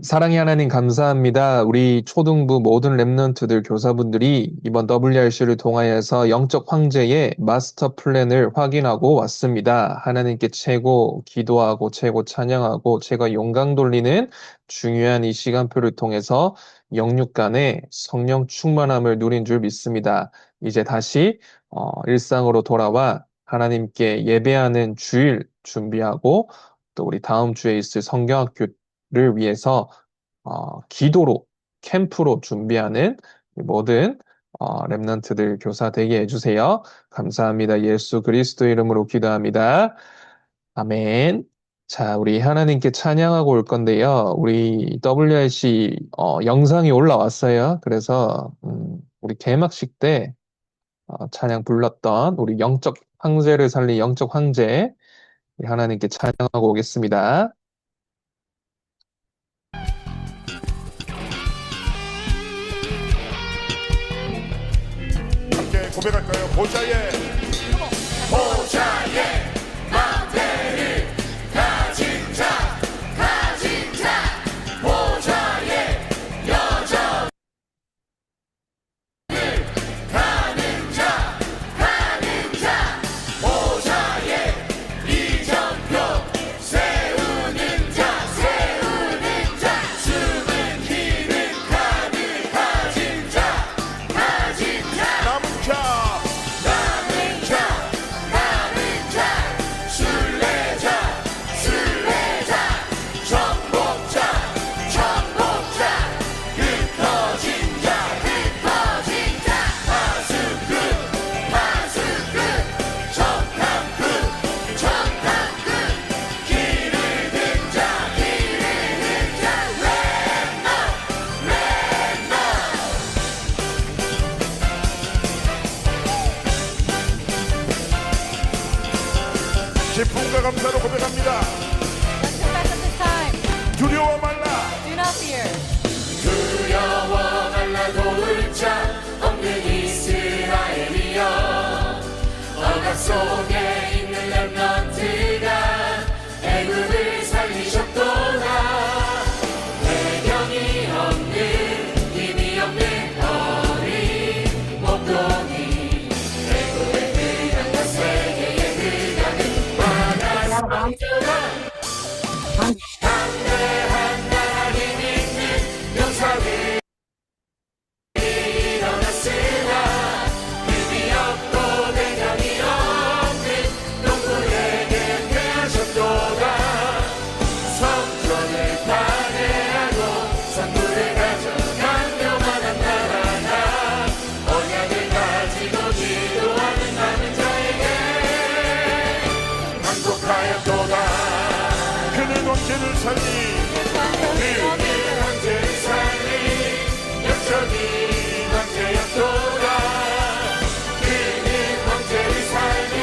사랑의 하나님 감사합니다. 우리 초등부 모든 랩런트들 교사분들이 이번 WRC를 통하여서 영적 황제의 마스터 플랜을 확인하고 왔습니다. 하나님께 최고 기도하고 최고 찬양하고 최고 영광 돌리는 중요한 이 시간표를 통해서 영육 간의 성령 충만함을 누린 줄 믿습니다. 이제 다시 일상으로 돌아와 하나님께 예배하는 주일 준비하고 또 우리 다음 주에 있을 성경학교를 위해서 기도로, 캠프로 준비하는 모든 랩런트들 교사 되게 해주세요. 감사합니다. 예수 그리스도 이름으로 기도합니다. 아멘. 자, 우리 하나님께 찬양하고 올 건데요. 우리 WRC 영상이 올라왔어요. 그래서 우리 개막식 때 찬양 불렀던 우리 영적 황제를 살린 영적 황제 우리 하나님께 찬양하고 오겠습니다. 함께 고백할까요? 보좌의 마대를 가진 자 보좌의 여정을 가는 자 보좌의 이정표 세우는 자 숨은 힘을 가진 자 남은 자 순례자 정복자 흩어진 자 파수꾼 적함꾼 길을 든 자 기쁨과 감사로 고백합니다. Let's confess at this time. 두려워 말라. Do not fear. 두려워 말라 도울 자 없는 이스라엘이여 억압 속에 있는 렘넌트가 애굽을 살리셨도다 배경이 없는 힘이 없는 어린 목동이 애굽의 그 강과 세계의 그 강은 바다스럽도다 담대한 나라를 믿는 용사들 일어났으나 힘이 없고 배경이 없는 농부에게 패하셨도다 성전을 파괴하고 산물을 가져간 요만한 나라가 언약을 가지고 기도하는 남은 자에게 항복하였도다 그는 왕제를 살리 그는 왕제를 살리 영적인 왕제였도다 그는 왕제를 살리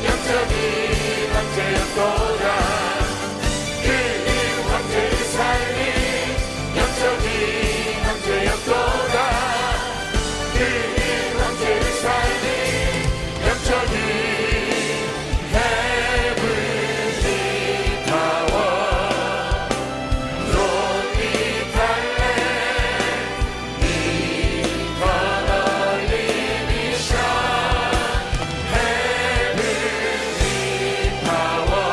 영적인 왕제였도다 그는 왕제를 살리 영적인 왕제였도다 그는 왕제를 살리 영적인 heavenly power throne eternally shine heavenly power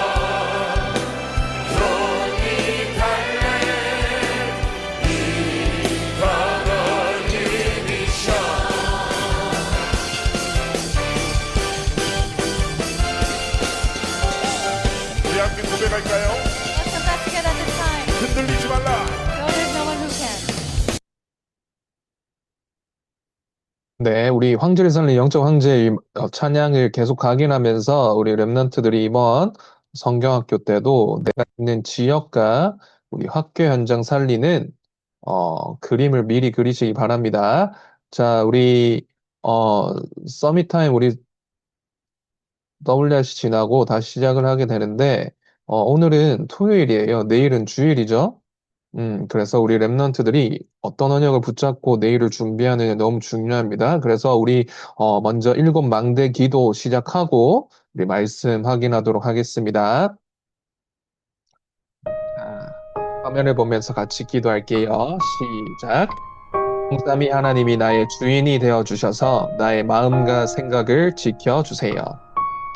throne eternally shine 우리 함께 고백할까요? Let's confess together at this time. 흔들리지 말라 No, there's no one who can. 네, 우리 황제를 살린 영적 황제의 찬양을 계속 각인하면서 우리 랩런트들이 이번 성경학교 때도 내가 있는 지역과 우리 학교 현장 살리는 그림을 미리 그리시기 바랍니다. 자, 우리 서밋 타임 우리 WRC 지나고 다시 시작을 하게 되는데 오늘은 토요일이에요. 내일은 주일이죠. 그래서 우리 랩런트들이 어떤 언역을 붙잡고 내일을 준비하느냐 너무 중요합니다. 그래서 우리 먼저 일곱 망대 기도 시작하고 우리 말씀 확인하도록 하겠습니다. 자, 화면을 보면서 같이 기도할게요. 시작. 성삼위 하나님이 나의 주인이 되어 주셔서 나의 마음과 생각을 지켜 주세요.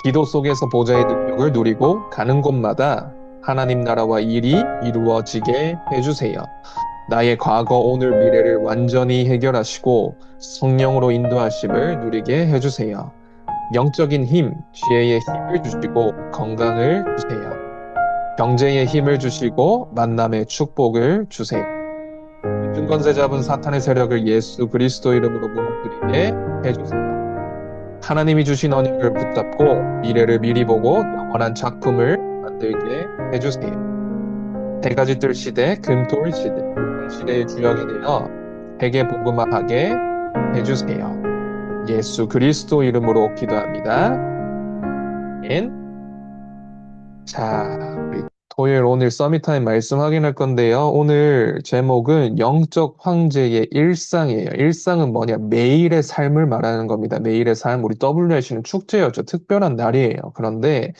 기도 속에서 보좌의 능력을 누리고 가는 곳마다 하나님 나라와 일이 이루어지게 해주세요. 나의 과거, 오늘, 미래를 완전히 해결하시고 성령으로 인도하심을 누리게 해주세요. 영적인 힘, 지혜의 힘을 주시고 건강을 주세요. 경제의 힘을 주시고 만남의 축복을 주세요. 증권세 잡은 사탄의 세력을 예수 그리스도 이름으로 무너뜨리게 해주세요. 하나님이 주신 언약을 붙잡고 미래를 미리 보고 영원한 작품을 만들게 해주세요. 세 가지 뜰 시대, 금토일 시대, 시대의 주역이 되어 세계 복음화하게 해주세요. 예수 그리스도 이름으로 기도합니다. 아멘. 자, 우리 토요일 오늘 서밋타임 말씀 확인할 건데요. 오늘 제목은 영적 황제의 일상이에요. 일상은 뭐냐? 매일의 삶을 말하는 겁니다. 매일의 삶. 우리 WRC는 축제였죠. 특별한 날이에요. 그런데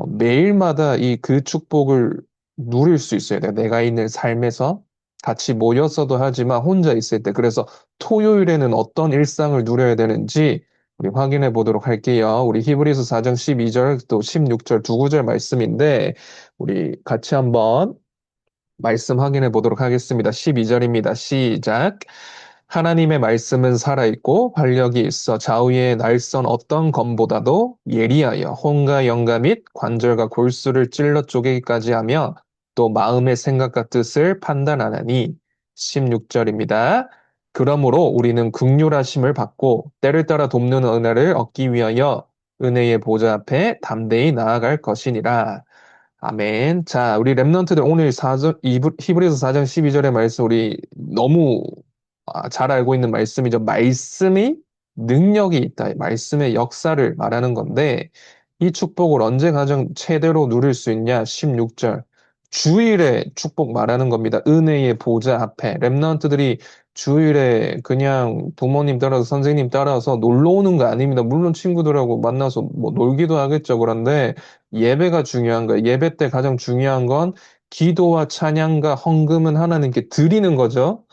매일마다 그 축복을 누릴 수 있어야 돼요. 내가 있는 삶에서 같이 모여서도 하지만 혼자 있을 때. 그래서 토요일에는 어떤 일상을 누려야 되는지 우리 확인해 보도록 할게요. 우리 히브리서 4장 12절 또 16절 두 구절 말씀인데 우리 같이 한번 말씀 확인해 보도록 하겠습니다. 12절입니다. 시작. 하나님의 말씀은 살아있고 활력이 있어 좌우의 날선 어떤 검보다도 예리하여 혼과 영과 및 관절과 골수를 찔러 쪼개기까지 하며 또 마음의 생각과 뜻을 판단하나니 16절입니다. 그러므로 우리는 긍휼하심을 받고 때를 따라 돕는 은혜를 얻기 위하여 은혜의 보좌 앞에 담대히 나아갈 것이니라. 아멘. 자, 우리 랩런트들 오늘 히브리서 4장 12절의 말씀 우리 너무 잘 알고 있는 말씀이죠. 말씀이 능력이 있다. 말씀의 역사를 말하는 건데 이 축복을 언제 가장 최대로 누릴 수 있냐? 16절. 주일에 축복 말하는 겁니다. 은혜의 보좌 앞에. 랩런트들이 주일에 그냥 부모님 따라서 선생님 따라서 놀러 오는 거 아닙니다. 물론 친구들하고 만나서 뭐 놀기도 하겠죠. 그런데 예배가 중요한 거예요. 예배 때 가장 중요한 건 기도와 찬양과 헌금은 하나님께 드리는 거죠.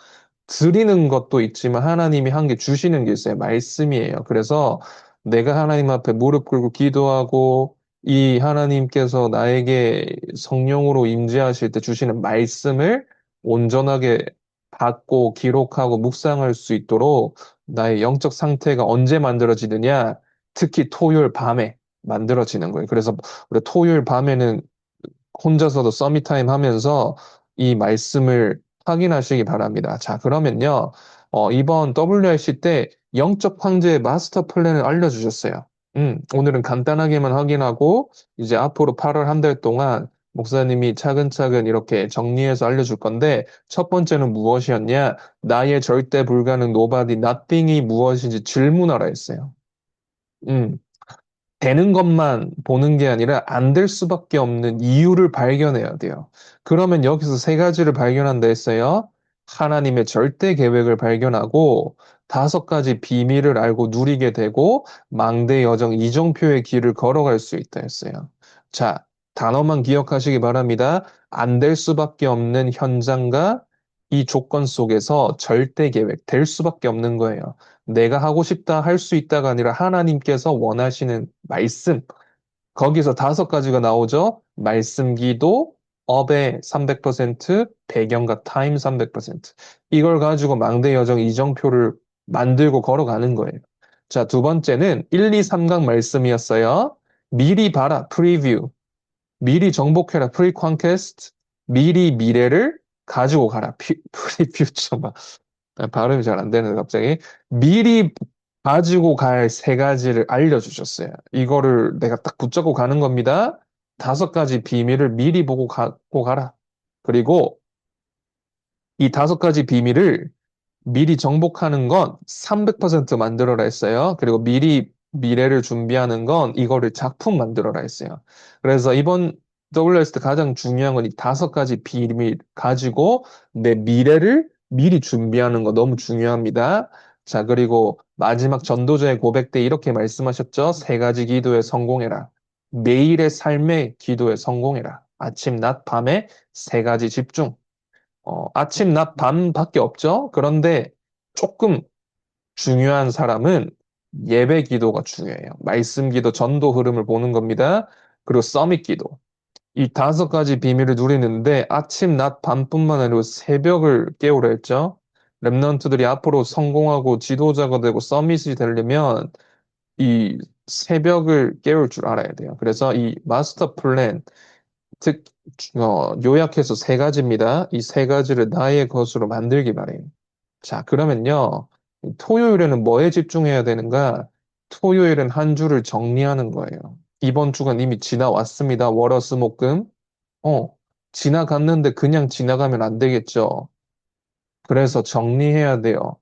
드리는 것도 있지만 하나님이 한 게 주시는 게 있어요. 말씀이에요. 그래서 내가 하나님 앞에 무릎 꿇고 기도하고 이 하나님께서 나에게 성령으로 임재하실 때 주시는 말씀을 온전하게 받고 기록하고 묵상할 수 있도록 나의 영적 상태가 언제 만들어지느냐? 특히 토요일 밤에 만들어지는 거예요. 그래서 우리 토요일 밤에는 혼자서도 서밋타임 하면서 이 말씀을 확인하시기 바랍니다. 자, 그러면요. 이번 WRC 때 영적 황제의 마스터 플랜을 알려주셨어요. 오늘은 간단하게만 확인하고 이제 앞으로 8월 한 달 동안 목사님이 차근차근 이렇게 정리해서 알려줄 건데 첫 번째는 무엇이었냐? 나의 절대 불가능 nobody, nothing이 무엇인지 질문하라 했어요. 음. 되는 것만 보는 게 아니라 안 될 수밖에 없는 이유를 발견해야 돼요. 그러면 여기서 세 가지를 발견한다 했어요. 하나님의 절대 계획을 발견하고 다섯 가지 비밀을 알고 누리게 되고 망대 여정 이정표의 길을 걸어갈 수 있다 했어요. 자, 단어만 기억하시기 바랍니다. 안 될 수밖에 없는 현장과 이 조건 속에서 절대 계획, 될 수밖에 없는 거예요. 내가 하고 싶다, 할 수 있다가 아니라 하나님께서 원하시는 말씀. 거기서 다섯 가지가 나오죠. 말씀 기도, 업의 300%, 배경과 타임 300%. 이걸 가지고 망대 여정 이정표를 만들고 걸어가는 거예요. 자, 두 번째는 1, 2, 3강 말씀이었어요. 미리 봐라, 프리뷰. 미리 정복해라, 프리컨퀘스트. 미리 미래를 가지고 가라, 프리퓨처. 발음이 잘 안 되는데 갑자기 미리 가지고 갈 세 가지를 알려주셨어요. 이거를 내가 딱 붙잡고 가는 겁니다. 다섯 가지 비밀을 미리 보고 갖고 가라. 그리고 이 다섯 가지 비밀을 미리 정복하는 건 300% 만들어라 했어요. 그리고 미리 미래를 준비하는 건 이거를 작품 만들어라 했어요. 그래서 이번 WS 때 가장 중요한 건 이 다섯 가지 비밀 가지고 내 미래를 미리 준비하는 거 너무 중요합니다. 자, 그리고 마지막 전도자의 고백 때 이렇게 말씀하셨죠. 세 가지 기도에 성공해라. 매일의 삶의 기도에 성공해라. 아침, 낮, 밤에 세 가지 집중. 아침, 낮, 밤밖에 없죠? 그런데 조금 중요한 사람은 예배 기도가 중요해요. 말씀 기도, 전도 흐름을 보는 겁니다. 그리고 서밋 기도. 이 다섯 가지 비밀을 누리는데 아침, 낮, 밤뿐만 아니라 새벽을 깨우려 했죠. 랩런트들이 앞으로 성공하고 지도자가 되고 서밋이 되려면 이 새벽을 깨울 줄 알아야 돼요. 그래서 이 마스터 플랜, 즉, 요약해서 세 가지입니다. 이 세 가지를 나의 것으로 만들기 바래요. 자, 그러면요. 토요일에는 뭐에 집중해야 되는가? 토요일은 한 주를 정리하는 거예요. 이번 주간 이미 지나왔습니다. 월, 화, 수, 목, 금. 어, 지나갔는데 그냥 지나가면 안 되겠죠. 그래서 정리해야 돼요.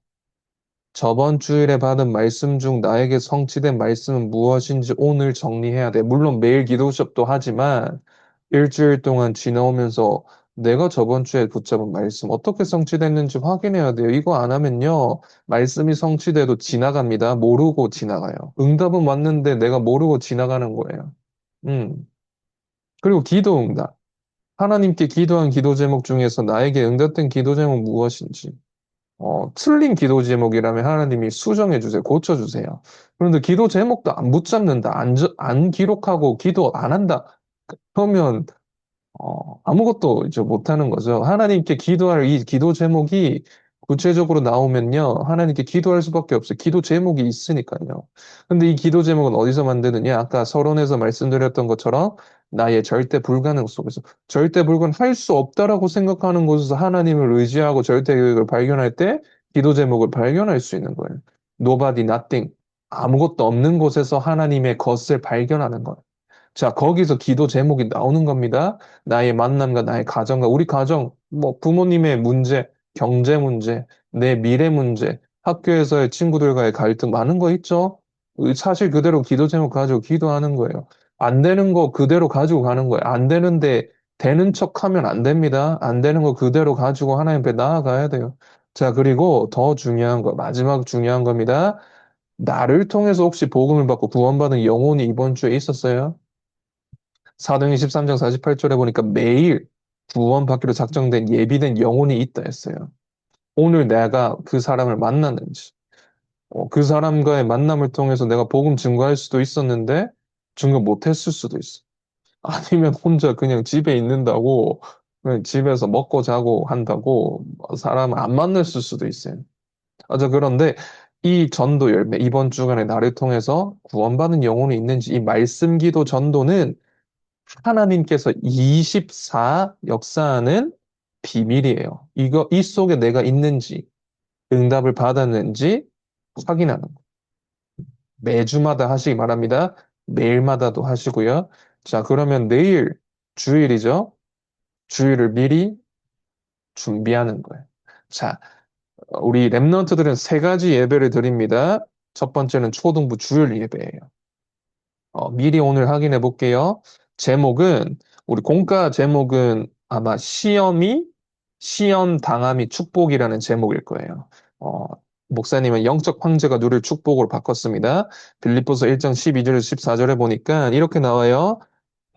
저번 주일에 받은 말씀 중 나에게 성취된 말씀은 무엇인지 오늘 정리해야 돼. 물론 매일 기도 수업도 하지만 일주일 동안 지나오면서 내가 저번 주에 붙잡은 말씀 어떻게 성취됐는지 확인해야 돼요. 이거 안 하면요. 말씀이 성취돼도 지나갑니다. 모르고 지나가요. 응답은 왔는데 내가 모르고 지나가는 거예요. 음. 그리고 기도 응답. 하나님께 기도한 기도 제목 중에서 나에게 응답된 기도 제목 무엇인지. 틀린 기도 제목이라면 하나님이 수정해 주세요. 고쳐 주세요. 그런데 기도 제목도 안 붙잡는다. 안 기록하고 기도 안 한다. 그러면 아무것도 이제 못하는 거죠. 하나님께 기도할 이 기도 제목이 구체적으로 나오면요. 하나님께 기도할 수밖에 없어요. 기도 제목이 있으니까요. 근데 이 기도 제목은 어디서 만드느냐? 아까 서론에서 말씀드렸던 것처럼 나의 절대 불가능 속에서 절대 불가능할 수 없다라고 생각하는 곳에서 하나님을 의지하고 절대 계획을 발견할 때 기도 제목을 발견할 수 있는 거예요. Nobody, nothing. 아무것도 없는 곳에서 하나님의 것을 발견하는 거예요. 자, 거기서 기도 제목이 나오는 겁니다. 나의 만남과 나의 가정과 우리 가정, 뭐 부모님의 문제, 경제 문제, 내 미래 문제, 학교에서의 친구들과의 갈등 많은 거 있죠? 사실 그대로 기도 제목 가지고 기도하는 거예요. 안 되는 거 그대로 가지고 가는 거예요. 안 되는데 되는 척 하면 안 됩니다. 안 되는 거 그대로 가지고 하나님 앞에 나아가야 돼요. 자, 그리고 더 중요한 거, 마지막 중요한 겁니다. 나를 통해서 혹시 복음을 받고 구원받은 영혼이 이번 주에 있었어요? 사도행 13장 48절에 보니까 매일 구원받기로 작정된 예비된 영혼이 있다 했어요. 오늘 내가 그 사람을 만났는지, 그 사람과의 만남을 통해서 내가 복음 증거할 수도 있었는데 증거 못했을 수도 있어. 아니면 혼자 그냥 집에 있는다고 그냥 집에서 먹고 자고 한다고 사람을 안 만났을 수도 있어요. 자, 그런데 이 전도 열매, 이번 주간에 나를 통해서 구원받은 영혼이 있는지 이 말씀 기도 전도는 하나님께서 24 역사하는 비밀이에요. 이 속에 내가 있는지, 응답을 받았는지 확인하는 거. 매주마다 하시기 바랍니다. 매일마다도 하시고요. 자, 그러면 내일 주일이죠? 주일을 미리 준비하는 거예요. 자, 우리 랩런트들은 세 가지 예배를 드립니다. 첫 번째는 초등부 주일 예배예요. 미리 오늘 확인해 볼게요. 제목은, 우리 공과 제목은 아마 시험 당함이 축복이라는 제목일 거예요. 어, 목사님은 영적 황제가 누릴 축복으로 바꿨습니다. 빌립보서 1장 12절 14절에 보니까 이렇게 나와요.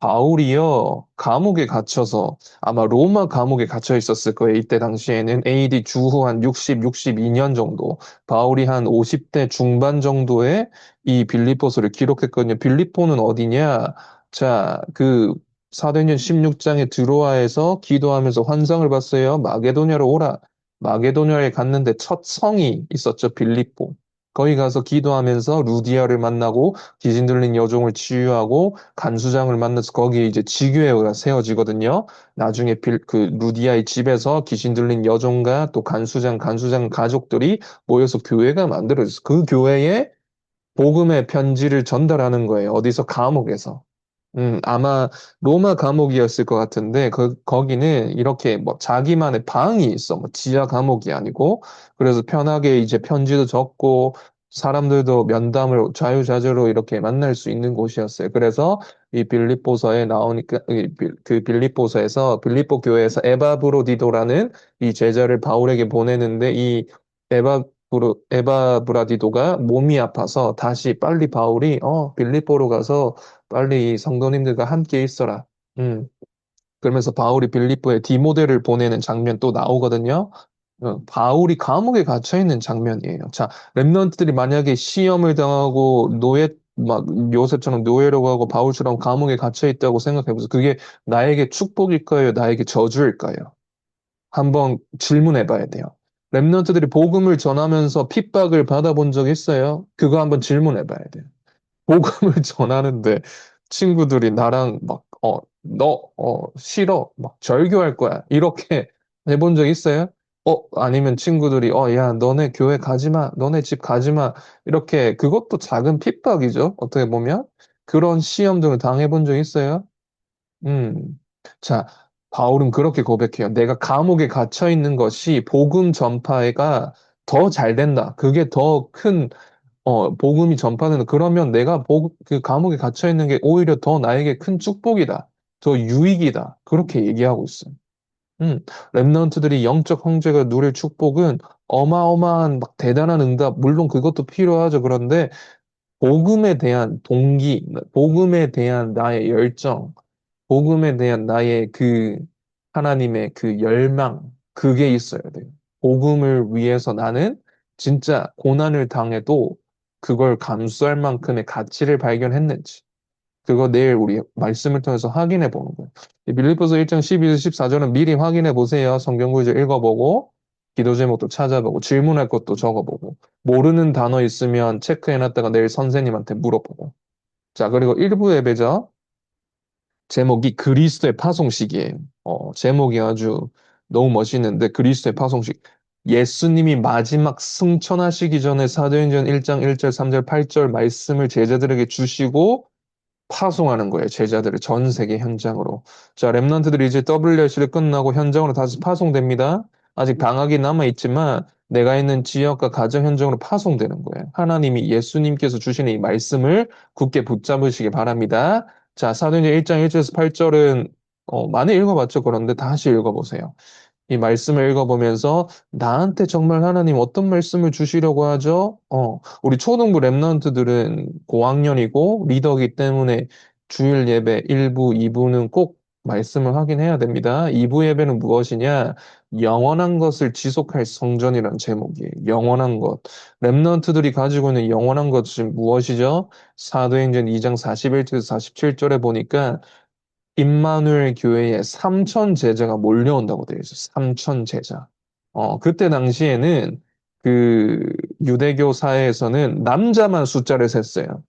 바울이요, 감옥에 갇혀서 아마 로마 감옥에 갇혀 있었을 거예요. 이때 당시에는 AD 주후 한 60, 62년 정도, 바울이 한 50대 중반 정도에 이 빌립보서를 기록했거든요. 빌립보는 어디냐? 자, 그 사도행전 16장에 드로아에서 기도하면서 환상을 봤어요. 마게도냐로 오라. 마게도냐에 갔는데 첫 성이 있었죠. 빌립보. 거기 가서 기도하면서 루디아를 만나고 귀신 들린 여종을 치유하고 간수장을 만나서 거기에 이제 지교회가 세워지거든요. 나중에 그 루디아의 집에서 귀신 들린 여종과 또 간수장 가족들이 모여서 교회가 만들어졌어. 그 교회에 복음의 편지를 전달하는 거예요. 어디서? 감옥에서. 아마 로마 감옥이었을 것 같은데, 거기는 이렇게 뭐 자기만의 방이 있어. 뭐 지하 감옥이 아니고. 그래서 편하게 이제 편지도 적고, 사람들도 면담을 자유자재로 이렇게 만날 수 있는 곳이었어요. 그래서 이 빌립보서에 나오니까, 그 빌립보서에서, 빌립보 교회에서 에바브로디도라는 이 제자를 바울에게 보내는데, 이 에바브라디도가 몸이 아파서 다시 빨리 바울이, 빌립보로 가서 빨리 이 성도님들과 함께 있어라. 음, 그러면서 바울이 빌립보에 디모데를 보내는 장면 또 나오거든요. 바울이 감옥에 갇혀 있는 장면이에요. 자, 렘넌트들이 만약에 시험을 당하고 막 요셉처럼 노예로 가고 바울처럼 감옥에 갇혀 있다고 생각해보세요. 그게 나에게 축복일까요? 나에게 저주일까요? 한번 질문해 봐야 돼요. 렘넌트들이 복음을 전하면서 핍박을 받아본 적 있어요? 그거 한번 질문해 봐야 돼요. 복음을 전하는데 친구들이 나랑 막, 싫어. 막 절교할 거야. 이렇게 해본 적 있어요? 아니면 친구들이, 야, 너네 교회 가지 마. 너네 집 가지 마. 이렇게, 그것도 작은 핍박이죠. 어떻게 보면. 그런 시험 등을 당해본 적 있어요? 음. 자, 바울은 그렇게 고백해요. 내가 감옥에 갇혀 있는 것이 복음 전파가 더 잘 된다. 그게 더 큰, 복음이 전파되는, 그러면 내가 그 감옥에 갇혀 있는 게 오히려 더 나에게 큰 축복이다. 더 유익이다. 그렇게 얘기하고 있어요. 음, 랩런트들이 영적 형제가 누릴 축복은 어마어마한 막 대단한 응답, 물론 그것도 필요하죠. 그런데 복음에 대한 동기, 복음에 대한 나의 열정, 복음에 대한 나의 그 하나님의 그 열망, 그게 있어야 돼요. 복음을 위해서 나는 진짜 고난을 당해도 그걸 감수할 만큼의 가치를 발견했는지. 그거 내일 우리 말씀을 통해서 확인해 보는 거예요. 이 빌립보서 1장 12절 14절은 미리 확인해 보세요. 성경 구절 읽어보고 기도 제목도 찾아보고 질문할 것도 적어보고 모르는 단어 있으면 체크해 놨다가 내일 선생님한테 물어보고. 자, 그리고 일부 예배자 제목이 그리스도의 파송식이에요. 제목이 아주 너무 멋있는데 그리스도의 파송식. 예수님이 마지막 승천하시기 전에 사도행전 1장 1절 3절 8절 말씀을 제자들에게 주시고 파송하는 거예요. 제자들을 전 세계 현장으로. 자, 랩런트들이 이제 WRC를 끝나고 현장으로 다시 파송됩니다. 아직 방학이 남아있지만 내가 있는 지역과 가정 현장으로 파송되는 거예요. 하나님이 예수님께서 주시는 이 말씀을 굳게 붙잡으시기 바랍니다. 자, 사도행전 1장 1절에서 8절은 많이 읽어봤죠. 그런데 다시 읽어보세요. 이 말씀을 읽어보면서 나한테 정말 하나님 어떤 말씀을 주시려고 하죠? 우리 초등부 랩런트들은 고학년이고 리더이기 때문에 주일 예배 1부, 2부는 꼭 말씀을 확인해야 됩니다. 2부 예배는 무엇이냐? 영원한 것을 지속할 성전이라는 제목이에요. 영원한 것. 랩런트들이 가지고 있는 영원한 것이 무엇이죠? 사도행전 2장 41절에서 47절에 보니까 임마누엘 교회에 3천 제자가 몰려온다고 되어 있어요. 3천 제자. 그때 당시에는 그 유대교 사회에서는 남자만 숫자를 셌어요.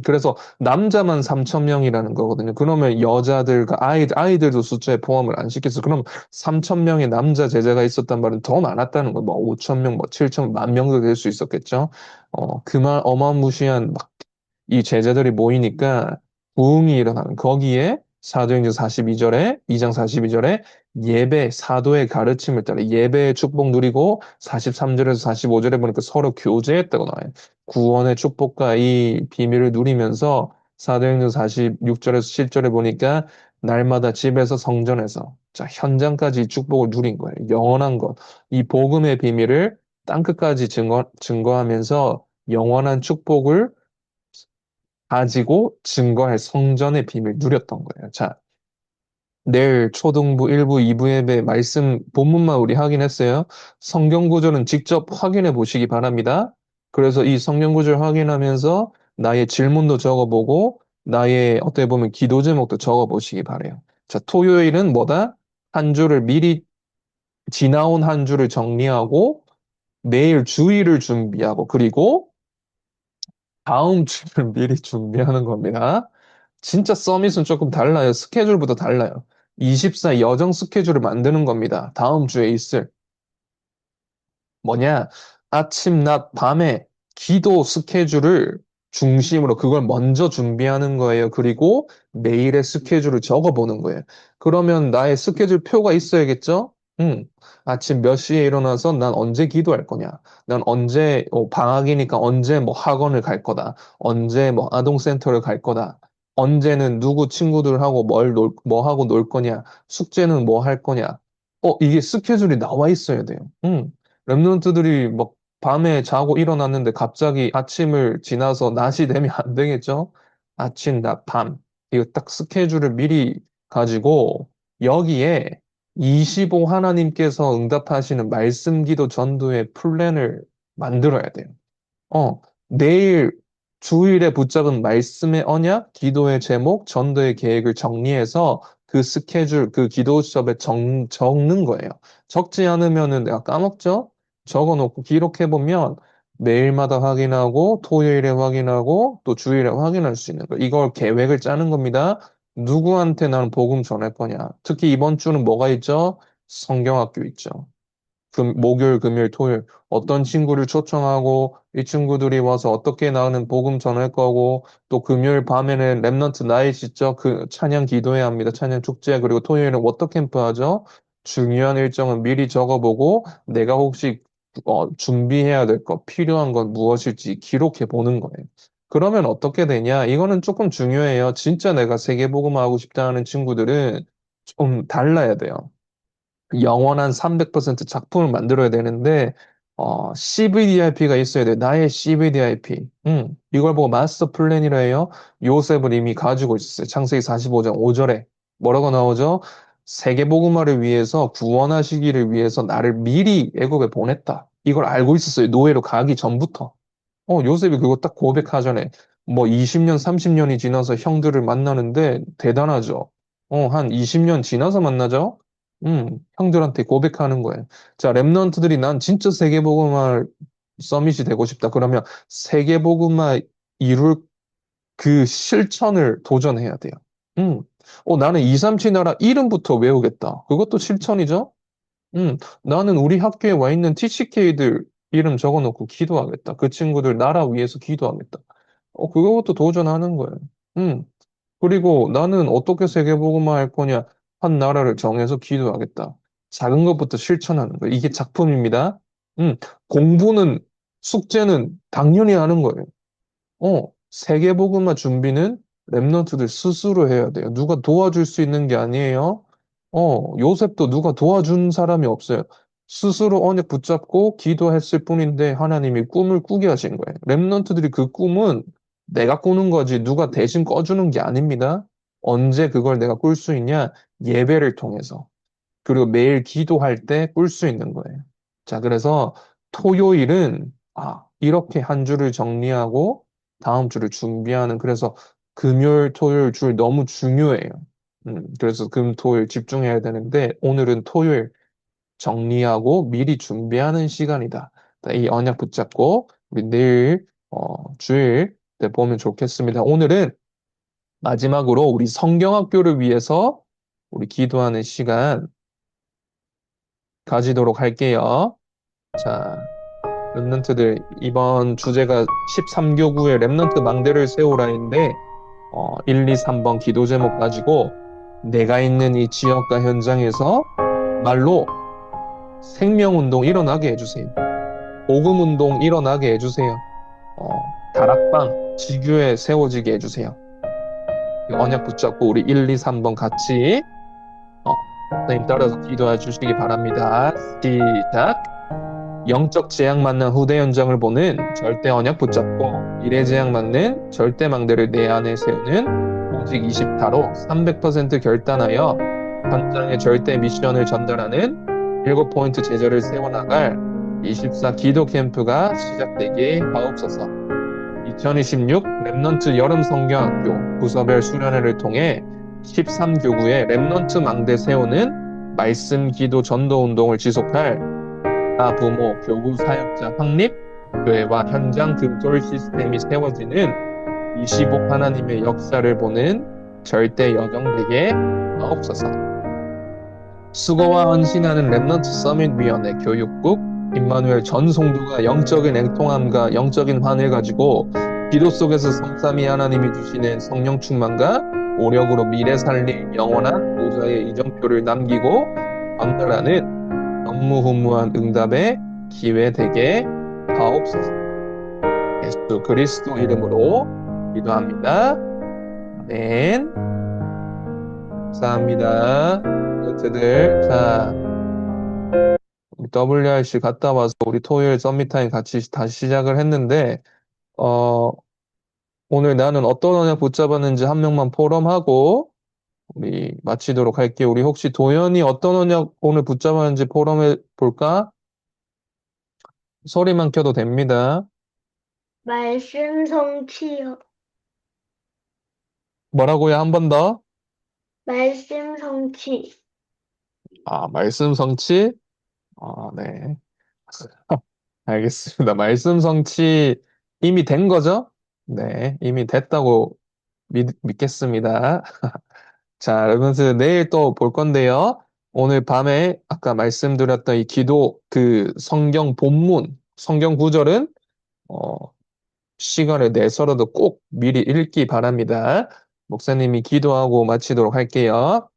그래서 남자만 3천 명이라는 거거든요. 그러면 여자들과 아이들도 숫자에 포함을 안 시켰어. 그럼 3천 명의 남자 제자가 있었단 말은 더 많았다는 거예요. 뭐 5천 명, 뭐 7천, 만 명도 될 수 있었겠죠. 그만 어마무시한 이 제자들이 모이니까 부흥이 일어나는 거기에 사도행전 42절에 2장 42절에 예배 사도의 가르침을 따라 예배의 축복 누리고 43절에서 45절에 보니까 서로 교제했다고 나와요. 구원의 축복과 이 비밀을 누리면서 사도행전 46절에서 7절에 보니까 날마다 집에서 성전에서 자 현장까지 이 축복을 누린 거예요. 영원한 것. 이 복음의 비밀을 땅끝까지 증거하면서 영원한 축복을 가지고 증거할 성전의 비밀 누렸던 거예요. 자, 내일 초등부 1부, 2부 예배 말씀 본문만 우리 확인했어요. 성경 구절은 직접 확인해 보시기 바랍니다. 그래서 이 성경 구절 확인하면서 나의 질문도 적어보고 나의 어떻게 보면 기도 제목도 적어보시기 바래요. 자, 토요일은 뭐다? 한 주를 미리 지나온 한 주를 정리하고 내일 주일을 준비하고 그리고 다음 주를 미리 준비하는 겁니다. 진짜 서밋은 조금 달라요. 스케줄부터 달라요. 24 여정 스케줄을 만드는 겁니다. 다음 주에 있을. 뭐냐? 아침, 낮, 밤에 기도 스케줄을 중심으로 그걸 먼저 준비하는 거예요. 그리고 매일의 스케줄을 적어보는 거예요. 그러면 나의 스케줄 표가 있어야겠죠? 아침 몇 시에 일어나서 난 언제 기도할 거냐? 난 언제, 방학이니까 언제 뭐 학원을 갈 거다. 언제 뭐 아동센터를 갈 거다. 언제는 누구 친구들하고 뭐 하고 놀 거냐? 숙제는 뭐 할 거냐? 이게 스케줄이 나와 있어야 돼요. 랩런트들이 막 밤에 자고 일어났는데 갑자기 아침을 지나서 낮이 되면 안 되겠죠? 아침, 낮, 밤. 이거 딱 스케줄을 미리 가지고 여기에 25 하나님께서 응답하시는 말씀 기도 전도의 플랜을 만들어야 돼요. 어, 내일 주일에 붙잡은 말씀의 언약, 기도의 제목, 전도의 계획을 정리해서 그 스케줄, 그 기도 수업에 적는 거예요. 적지 않으면은 내가 까먹죠? 적어놓고 기록해보면 매일마다 확인하고 토요일에 확인하고 또 주일에 확인할 수 있는 거예요. 이걸 계획을 짜는 겁니다. 누구한테 나는 복음 전할 거냐? 특히 이번 주는 뭐가 있죠? 성경학교 있죠. 목요일, 금요일, 토요일 어떤 친구를 초청하고 이 친구들이 와서 어떻게 나는 복음 전할 거고 또 금요일 밤에는 렘넌트 나잇 있죠. 그 찬양 기도해야 합니다. 찬양 축제 그리고 토요일은 워터 캠프 하죠. 중요한 일정은 미리 적어보고 내가 혹시 준비해야 될 것, 필요한 건 무엇일지 기록해 보는 거예요. 그러면 어떻게 되냐? 이거는 조금 중요해요. 진짜 내가 세계복음 하고 싶다 하는 친구들은 좀 달라야 돼요. 영원한 300% 작품을 만들어야 되는데, CVDIP가 있어야 돼. 나의 CVDIP. 이걸 보고 마스터 플랜이라 해요. 요셉을 이미 가지고 있었어요. 창세기 45장 5절에. 뭐라고 나오죠? 세계복음화를 위해서, 구원하시기를 위해서 나를 미리 애굽에 보냈다. 이걸 알고 있었어요. 노예로 가기 전부터. 요셉이 그거 딱 고백하잖아요. 뭐 20년, 30년이 지나서 형들을 만나는데 대단하죠. 한 20년 지나서 만나죠? 형들한테 고백하는 거예요. 자, 랩런트들이 난 진짜 세계복음화 서밋이 되고 싶다. 그러면 세계복음화 이룰 그 실천을 도전해야 돼요. 음. 나는 2, 3, 7 나라 이름부터 외우겠다. 그것도 실천이죠? 나는 우리 학교에 와 있는 TCK들 이름 적어놓고 기도하겠다. 그 친구들 나라 위해서 기도하겠다. 그것도 도전하는 거예요. 음. 그리고 나는 어떻게 세계복음화 할 거냐? 한 나라를 정해서 기도하겠다. 작은 것부터 실천하는 거예요. 이게 작품입니다. 공부는, 숙제는 당연히 하는 거예요. 세계복음화 준비는 랩런트들 스스로 해야 돼요. 누가 도와줄 수 있는 게 아니에요. 요셉도 누가 도와준 사람이 없어요. 스스로 언약 붙잡고 기도했을 뿐인데 하나님이 꿈을 꾸게 하신 거예요. 랩런트들이 그 꿈은 내가 꾸는 거지 누가 대신 꿔주는 게 아닙니다. 언제 그걸 내가 꿀 수 있냐? 예배를 통해서. 그리고 매일 기도할 때 꿀 수 있는 거예요. 자, 그래서 토요일은 이렇게 한 주를 정리하고 다음 주를 준비하는 그래서 금요일, 토요일 줄 너무 중요해요. 그래서 금, 토일 집중해야 되는데 오늘은 토요일 정리하고 미리 준비하는 시간이다. 이 언약 붙잡고 우리 내일 주일 때 보면 좋겠습니다. 오늘은 마지막으로 우리 성경학교를 위해서 우리 기도하는 시간 가지도록 할게요. 자, 랩런트들 이번 주제가 13교구의 랩런트 망대를 세우라인데 1, 2, 3번 기도 제목 가지고 내가 있는 이 지역과 현장에서 말로 생명운동 일어나게 해주세요. 복음운동 일어나게 해주세요. 다락방 지교에 세워지게 해주세요. 언약 붙잡고 우리 1, 2, 3번 같이 선생님 따라서 기도해 주시기 바랍니다. 시작. 영적 재앙 만난 후대 현장을 보는 절대 언약 붙잡고 미래 재앙 맞는 절대 망대를 내 안에 세우는 오직 20타로 300% 결단하여 현장의 절대 미션을 전달하는 7포인트 제자를 세워나갈 24 기도 캠프가 시작되게 하옵소서. 2026 랩넌트 여름 성경학교 부서별 수련회를 통해 13교구의 랩넌트 망대 세우는 말씀 기도 전도 운동을 지속할 부모, 교구 사역자 확립, 교회와 현장 금돌 시스템이 세워지는 25 하나님의 역사를 보는 절대 여정 되게 하옵소서. 수고와 헌신하는 랩넌트 서밋위원회 교육국 임마누엘 전 성도가 영적인 냉통함과 영적인 환을 가지고 기도 속에서 성삼위 하나님이 주시는 성령 충만과 오력으로 미래 살릴 영원한 보좌의 이정표를 남기고 방문하는 전무후무한 응답의 기회 되게 하옵소서. 예수 그리스도 이름으로 기도합니다. 아멘. 감사합니다. 런트들 자, 우리 WRC 갔다 와서 우리 토요일 썸밋타임 같이 다시 시작을 했는데 오늘 나는 어떤 언약 붙잡았는지 한 명만 포럼하고 우리 마치도록 할게요. 우리 혹시 도현이 어떤 언약 오늘 붙잡았는지 포럼해 볼까? 소리만 켜도 됩니다. 말씀 성취요. 뭐라고요? 한 번 더? 말씀 성취. 말씀 성취? 네. 알겠습니다. 말씀 성취 이미 된 거죠? 네, 이미 됐다고 믿겠습니다. 자, 여러분들 내일 또 볼 건데요. 오늘 밤에 아까 말씀드렸던 이 기도, 그 성경 본문, 성경 구절은 어, 시간을 내서라도 꼭 미리 읽기 바랍니다. 목사님이 기도하고 마치도록 할게요.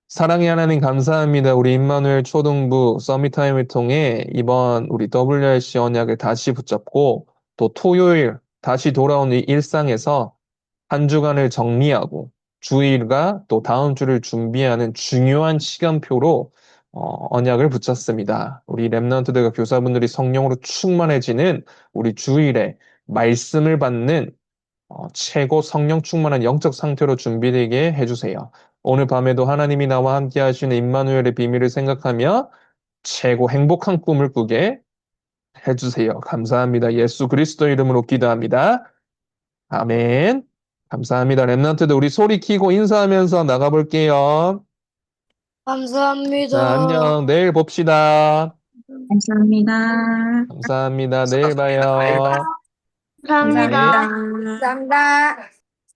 사랑의 하나님 감사합니다. 우리 임마누엘 초등부 서밋타임을 통해 이번 우리 WRC 언약을 다시 붙잡고 또 토요일 다시 돌아온 이 일상에서 한 주간을 정리하고 주일과 또 다음 주를 준비하는 중요한 시간표로 언약을 붙였습니다. 우리 랩런트들과 교사분들이 성령으로 충만해지는 우리 주일에 말씀을 받는 최고 성령 충만한 영적 상태로 준비되게 해주세요. 오늘 밤에도 하나님이 나와 함께 하시는 임마누엘의 비밀을 생각하며 최고 행복한 꿈을 꾸게 해주세요. 감사합니다. 예수 그리스도 이름으로 기도합니다. 아멘. 감사합니다. 랩런트들 우리 소리 키고 인사하면서 나가볼게요. 자, 감사합니다. 안녕. 내일 봅시다. 감사합니다. 감사합니다. 내일 봐요. 감사합니다. 네. 감사합니다. 감사합니다.